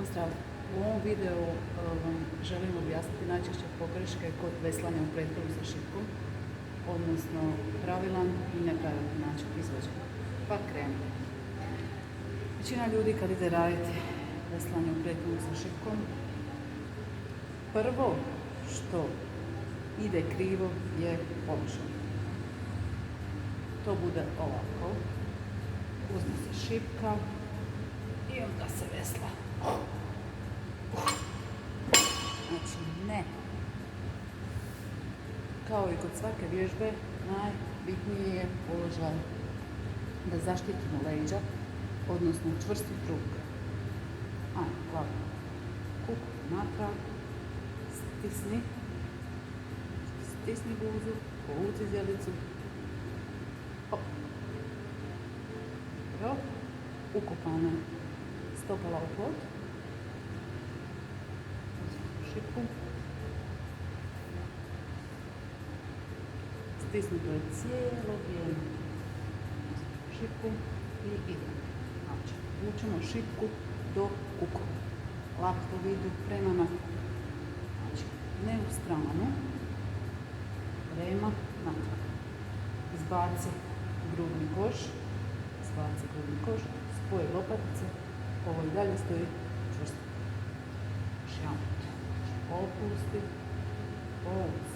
Pozdrav! U ovom videu vam želim objasniti najčešće pogreške kod veslanja u pretporu sa šipkom, odnosno pravilan i nepravilan način izvođenja. Pa krenimo. Većina ljudi kad ide raditi veslanje u pretporu sa šipkom, prvo što ide krivo je položaj. To bude ovako. Uzme se šipka i onda se vesla. Znači ne. Kao i kod svake vježbe, najbitnije je položaj da zaštitimo leđa, odnosno čvrsti truk. Ajde, glavu. Kuk natrag, stisni guzu, povuci zjelicu. Hop. Dobro. Ukopane stopala u pod. Šipku. Stisnuto je cijelo vrijeme. Šipku i idemo. Znači, vučemo šipku do kukova. Laktovi idu prema naprijed. Znači, ne u stranu, prema natrag. Izbaci grudni koš, spoji lopatice, ovo i dalje stoji čvrsto. Još jedan put. Opusti, povuci.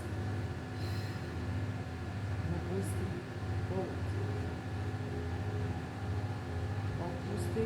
Opusti, povuci. Opusti,